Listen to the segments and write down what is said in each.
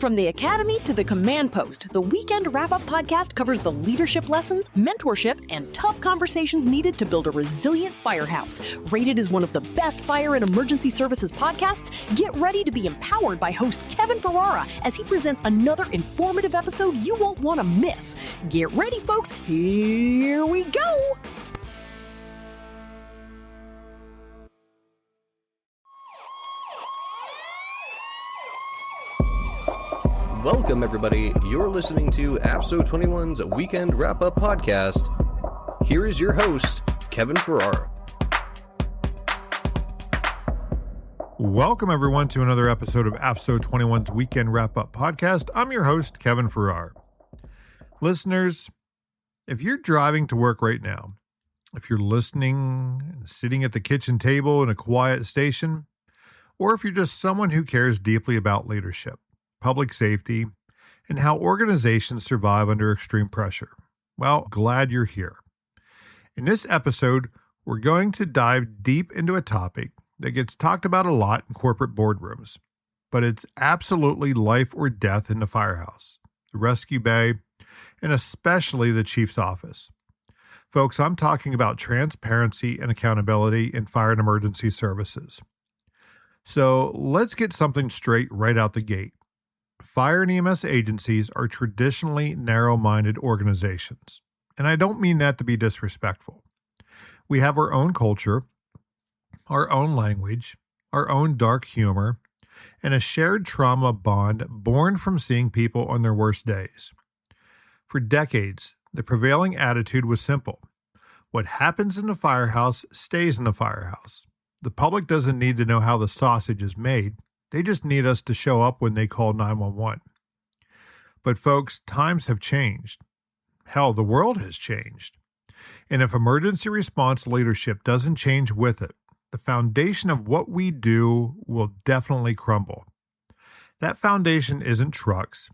From the academy to the command post, the Weekend Wrap-Up podcast covers the leadership lessons, mentorship, and tough conversations needed to build a resilient firehouse. Rated as one of the best fire and emergency services podcasts, get ready to be empowered by host Kevin Ferrara as he presents another informative episode you won't want to miss. Get ready, folks. Here we go. Welcome, everybody. You're listening to AFSO 21's Weekend Wrap-Up podcast. Here is your host, Kevin Ferrara. Welcome, everyone, to another episode of AFSO 21's Weekend Wrap-Up podcast. I'm your host, Kevin Ferrara. Listeners, if you're driving to work right now, if you're listening, sitting at the kitchen table in a quiet station, or if you're just someone who cares deeply about leadership, public safety, and how organizations survive under extreme pressure, well, glad you're here. In this episode, we're going to dive deep into a topic that gets talked about a lot in corporate boardrooms, but it's absolutely life or death in the firehouse, the rescue bay, and especially the chief's office. Folks, I'm talking about transparency and accountability in fire and emergency services. So let's get something straight right out the gate. Fire and EMS agencies are traditionally narrow-minded organizations, and I don't mean that to be disrespectful. We have our own culture, our own language, our own dark humor, and a shared trauma bond born from seeing people on their worst days. For decades, the prevailing attitude was simple. What happens in the firehouse stays in the firehouse. The public doesn't need to know how the sausage is made. They just need us to show up when they call 911. But folks, times have changed. Hell, the world has changed. And if emergency response leadership doesn't change with it, the foundation of what we do will definitely crumble. That foundation isn't trucks.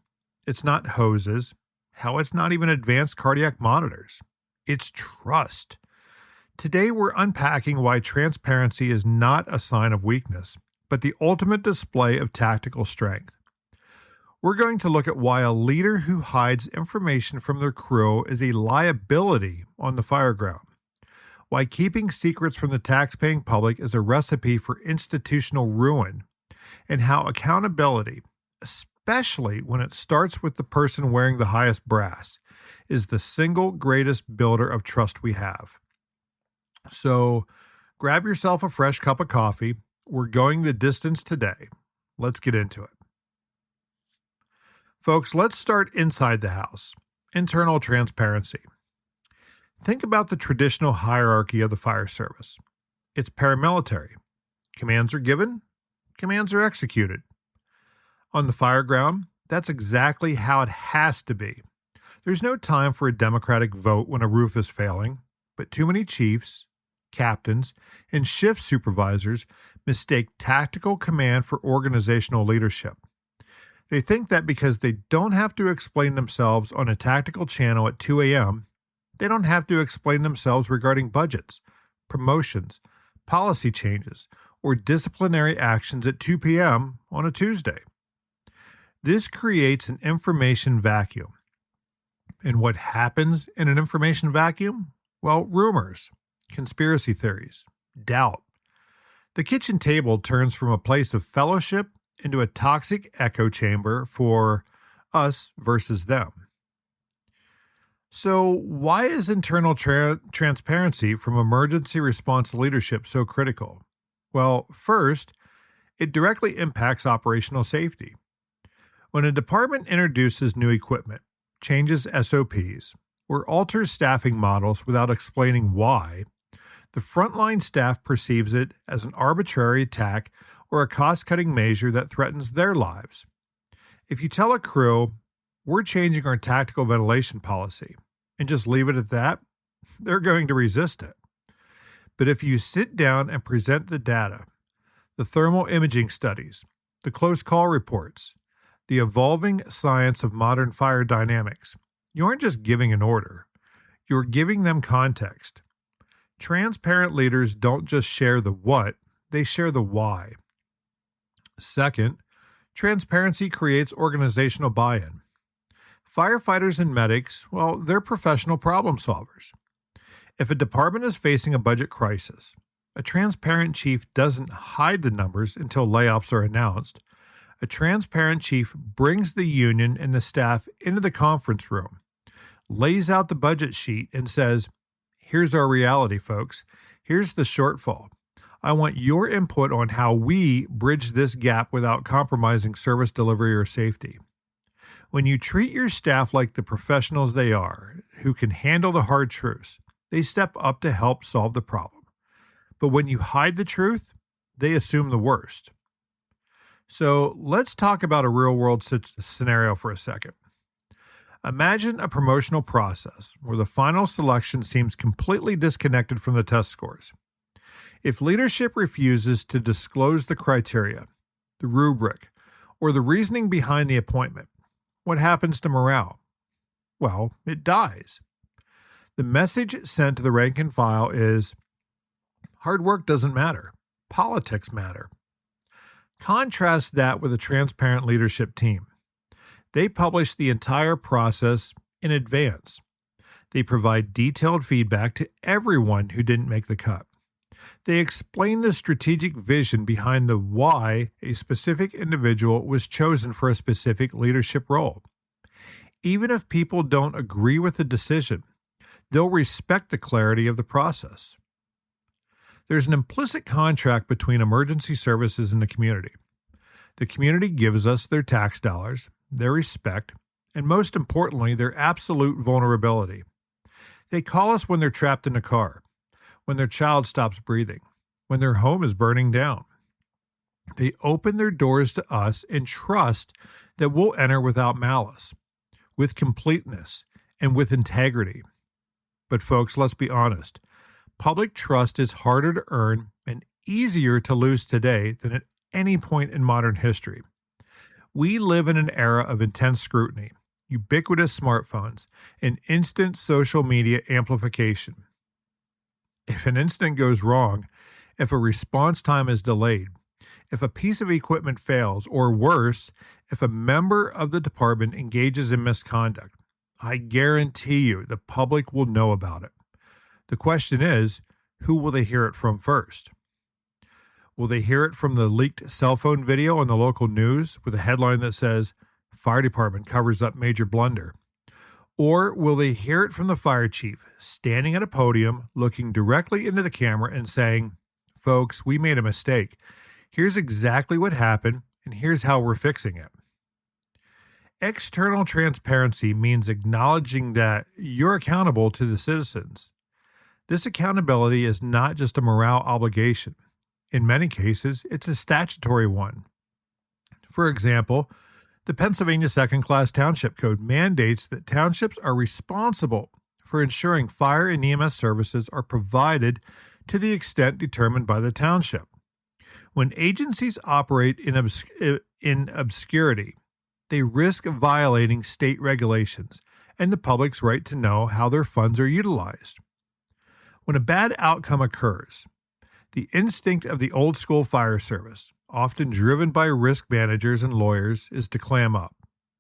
It's not hoses. Hell, it's not even advanced cardiac monitors. It's trust. Today, we're unpacking why transparency is not a sign of weakness, but the ultimate display of tactical strength. We're going to look at why a leader who hides information from their crew is a liability on the fireground, why keeping secrets from the taxpaying public is a recipe for institutional ruin, and how accountability, especially when it starts with the person wearing the highest brass, is the single greatest builder of trust we have. So grab yourself a fresh cup of coffee. We're going the distance today. Let's get into it. Folks, let's start inside the house. Internal transparency. Think about the traditional hierarchy of the fire service. It's paramilitary. Commands are given, commands are executed. On the fireground, that's exactly how it has to be. There's no time for a democratic vote when a roof is failing, but too many chiefs, captains, and shift supervisors mistake tactical command for organizational leadership. They think that because they don't have to explain themselves on a tactical channel at 2 a.m., they don't have to explain themselves regarding budgets, promotions, policy changes, or disciplinary actions at 2 p.m. on a Tuesday. This creates an information vacuum. And what happens in an information vacuum? Well, rumors, conspiracy theories, doubt. The kitchen table turns from a place of fellowship into a toxic echo chamber for us versus them. So why is internal transparency from emergency response leadership so critical? Well, first, it directly impacts operational safety. When a department introduces new equipment, changes SOPs, or alters staffing models without explaining why, the frontline staff perceives it as an arbitrary attack or a cost-cutting measure that threatens their lives. If you tell a crew, we're changing our tactical ventilation policy, and just leave it at that, they're going to resist it. But if you sit down and present the data, the thermal imaging studies, the close call reports, the evolving science of modern fire dynamics, you aren't just giving an order, you're giving them context. Transparent leaders don't just share the what, they share the why. Second, Transparency creates organizational buy-in. Firefighters and medics, well, they're professional problem solvers. If a department is facing a budget crisis, a transparent chief doesn't hide the numbers until layoffs are announced. A transparent chief brings the union and the staff into the conference room, lays out the budget sheet, and says, "Here's our reality, folks. Here's the shortfall. I want your input on how we bridge this gap without compromising service delivery or safety." When you treat your staff like the professionals they are, who can handle the hard truths, they step up to help solve the problem. But when you hide the truth, they assume the worst. So let's talk about a real-world scenario for a second. Imagine a promotional process where the final selection seems completely disconnected from the test scores. If leadership refuses to disclose the criteria, the rubric, or the reasoning behind the appointment, what happens to morale? Well, it dies. The message sent to the rank and file is, hard work doesn't matter. Politics matter. Contrast that with a transparent leadership team. They publish the entire process in advance. They provide detailed feedback to everyone who didn't make the cut. They explain the strategic vision behind the why a specific individual was chosen for a specific leadership role. Even if people don't agree with the decision, they'll respect the clarity of the process. There's an implicit contract between emergency services and the community. The community gives us their tax dollars, their respect, and most importantly, their absolute vulnerability. They call us when they're trapped in a car, when their child stops breathing, when their home is burning down. They open their doors to us and trust that we'll enter without malice, with completeness, and with integrity. But folks, let's be honest. Public trust is harder to earn and easier to lose today than at any point in modern history. We live in an era of intense scrutiny, ubiquitous smartphones, and instant social media amplification. If an incident goes wrong, if a response time is delayed, if a piece of equipment fails, or worse, if a member of the department engages in misconduct, I guarantee you the public will know about it. The question is, who will they hear it from first? Will they hear it from the leaked cell phone video on the local news with a headline that says, "Fire Department covers up major blunder"? Or will they hear it from the fire chief standing at a podium, looking directly into the camera and saying, "Folks, we made a mistake. Here's exactly what happened, and here's how we're fixing it"? External transparency means acknowledging that you're accountable to the citizens. This accountability is not just a morale obligation. In many cases, it's a statutory one. For example, the Pennsylvania Second Class Township Code mandates that townships are responsible for ensuring fire and EMS services are provided to the extent determined by the township. When agencies operate in obscurity, they risk violating state regulations and the public's right to know how their funds are utilized. When a bad outcome occurs, the instinct of the old school fire service, often driven by risk managers and lawyers, is to clam up.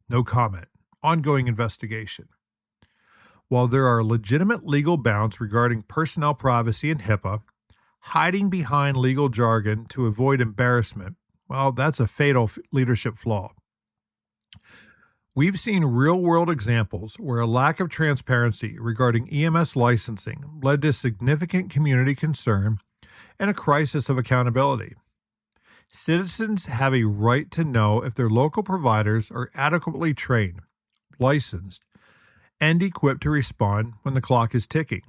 No comment. Ongoing investigation. While there are legitimate legal bounds regarding personnel privacy and HIPAA, hiding behind legal jargon to avoid embarrassment, well, that's a fatal leadership flaw. We've seen real-world examples where a lack of transparency regarding EMS licensing led to significant community concern and a crisis of accountability. Citizens have a right to know if their local providers are adequately trained, licensed, and equipped to respond when the clock is ticking.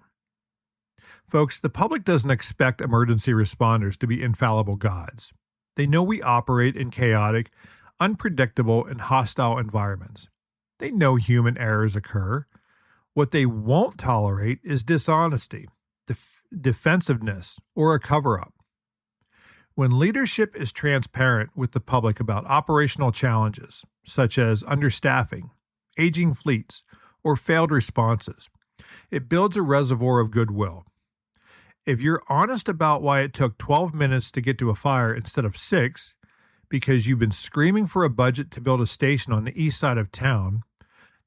Folks, the public doesn't expect emergency responders to be infallible gods. They know we operate in chaotic, unpredictable, and hostile environments. They know human errors occur. What they won't tolerate is dishonesty, defensiveness, or a cover-up. When leadership is transparent with the public about operational challenges, such as understaffing, aging fleets, or failed responses, it builds a reservoir of goodwill. If you're honest about why it took 12 minutes to get to a fire instead of 6, because you've been screaming for a budget to build a station on the east side of town,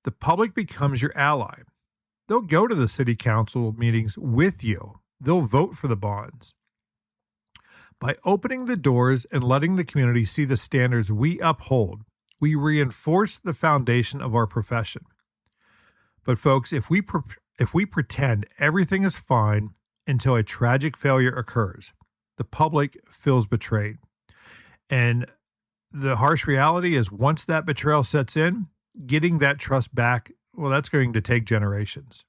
the public becomes your ally. They'll go to the city council meetings with you. They'll vote for the bonds. By opening the doors and letting the community see the standards we uphold, we reinforce the foundation of our profession. But folks, if we pretend everything is fine until a tragic failure occurs, the public feels betrayed. And the harsh reality is once that betrayal sets in, getting that trust back, well, that's going to take generations.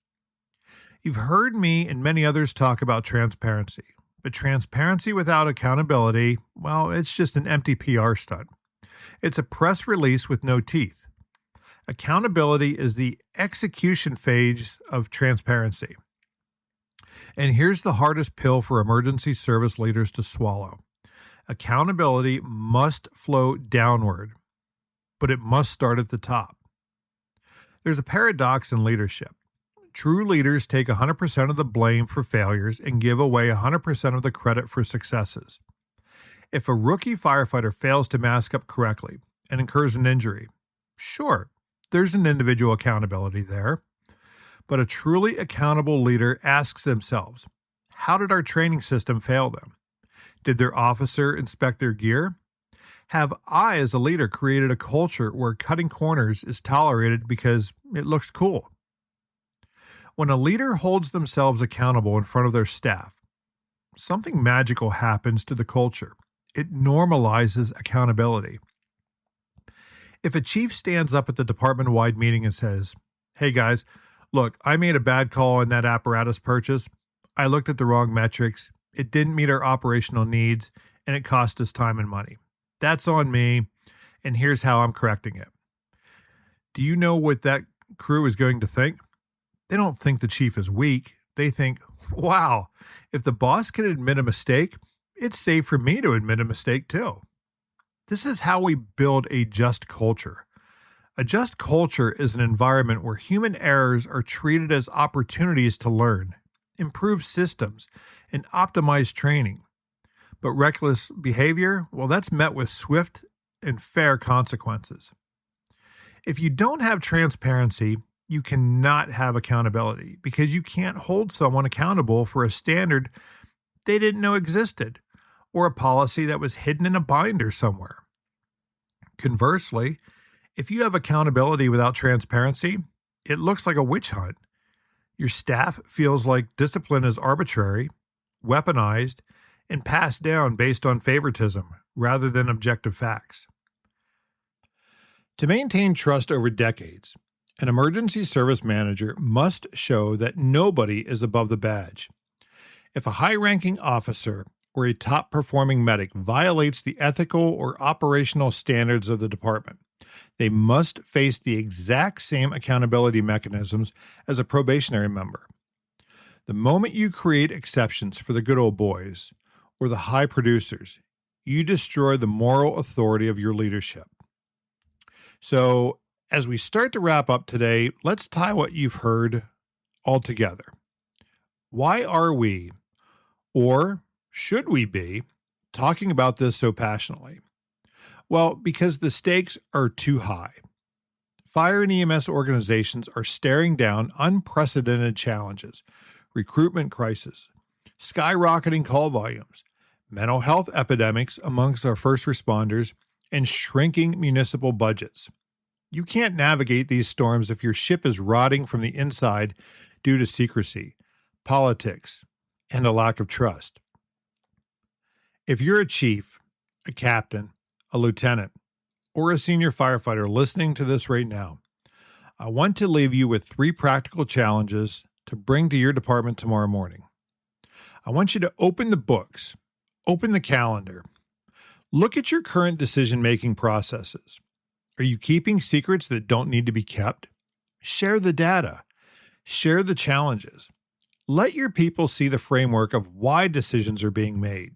You've heard me and many others talk about transparency. But transparency without accountability, well, it's just an empty PR stunt. It's a press release with no teeth. Accountability is the execution phase of transparency. And here's the hardest pill for emergency service leaders to swallow. Accountability must flow downward, but it must start at the top. There's a paradox in leadership. True leaders take 100% of the blame for failures and give away 100% of the credit for successes. If a rookie firefighter fails to mask up correctly and incurs an injury, sure, there's an individual accountability there. But a truly accountable leader asks themselves, how did our training system fail them? Did their officer inspect their gear? Have I, as a leader, created a culture where cutting corners is tolerated because it looks cool? When a leader holds themselves accountable in front of their staff, something magical happens to the culture. It normalizes accountability. If a chief stands up at the department-wide meeting and says, hey guys, look, I made a bad call on that apparatus purchase. I looked at the wrong metrics. It didn't meet our operational needs, and it cost us time and money. That's on me, and here's how I'm correcting it. Do you know what that crew is going to think? They don't think the chief is weak. They think, wow, if the boss can admit a mistake, it's safe for me to admit a mistake too. This is how we build a just culture. A just culture is an environment where human errors are treated as opportunities to learn, improve systems, and optimize training. But reckless behavior, well, that's met with swift and fair consequences. If you don't have transparency, you cannot have accountability because you can't hold someone accountable for a standard they didn't know existed or a policy that was hidden in a binder somewhere. Conversely, if you have accountability without transparency, it looks like a witch hunt. Your staff feels like discipline is arbitrary, weaponized, and passed down based on favoritism rather than objective facts. To maintain trust over decades, an emergency service manager must show that nobody is above the badge. If a high-ranking officer or a top-performing medic violates the ethical or operational standards of the department, they must face the exact same accountability mechanisms as a probationary member. The moment you create exceptions for the good old boys or the high producers, you destroy the moral authority of your leadership. So, as we start to wrap up today, let's tie what you've heard all together. Why are we, or should we be, talking about this so passionately? Well, because the stakes are too high. Fire and EMS organizations are staring down unprecedented challenges, recruitment crisis, skyrocketing call volumes, mental health epidemics amongst our first responders, and shrinking municipal budgets. You can't navigate these storms if your ship is rotting from the inside due to secrecy, politics, and a lack of trust. If you're a chief, a captain, a lieutenant, or a senior firefighter listening to this right now, I want to leave you with 3 practical challenges to bring to your department tomorrow morning. I want you to open the books, open the calendar, look at your current decision-making processes. Are you keeping secrets that don't need to be kept? Share the data. Share the challenges. Let your people see the framework of why decisions are being made.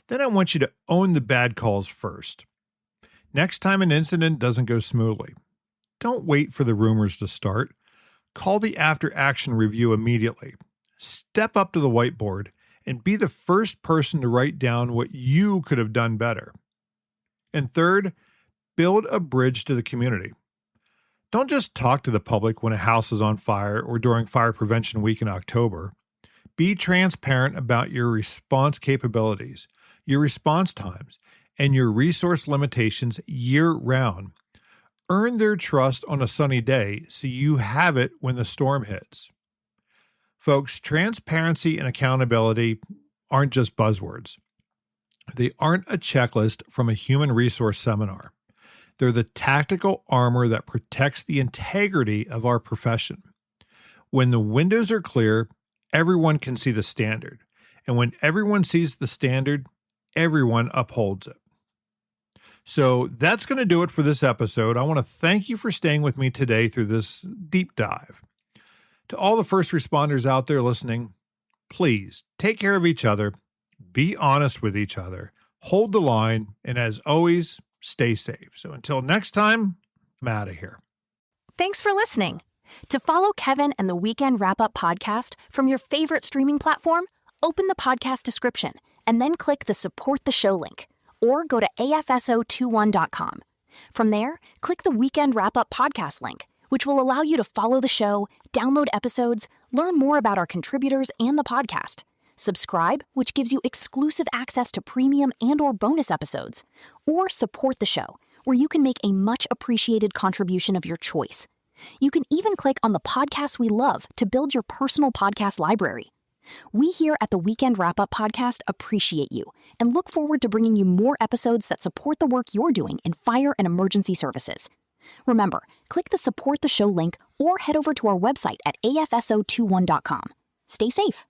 Then I want you to own the bad calls first. Next time an incident doesn't go smoothly, don't wait for the rumors to start. Call the after-action review immediately. Step up to the whiteboard and be the first person to write down what you could have done better. And third, build a bridge to the community. Don't just talk to the public when a house is on fire or during Fire Prevention Week in October. Be transparent about your response capabilities, your response times, and your resource limitations year-round. Earn their trust on a sunny day so you have it when the storm hits. Folks, transparency and accountability aren't just buzzwords. They aren't a checklist from a human resource seminar. They're the tactical armor that protects the integrity of our profession. When the windows are clear, everyone can see the standard. And when everyone sees the standard, everyone upholds it. So that's going to do it for this episode. I want to thank you for staying with me today through this deep dive. To all the first responders out there listening, please take care of each other, be honest with each other, hold the line, and as always, stay safe. So until next time, I'm out of here. Thanks for listening. To follow Kevin and the Weekend Wrap-Up podcast from your favorite streaming platform, open the podcast description and then click the Support the Show link, or go to afso21.com. From there, click the Weekend Wrap-Up podcast link, which will allow you to follow the show, download episodes, learn more about our contributors and the podcast, subscribe, which gives you exclusive access to premium and/or bonus episodes, or support the show, where you can make a much-appreciated contribution of your choice. You can even click on the podcasts we love to build your personal podcast library. We here at the Weekend Wrap-Up podcast appreciate you and look forward to bringing you more episodes that support the work you're doing in fire and emergency services. Remember, click the Support the Show link or head over to our website at afso21.com. Stay safe.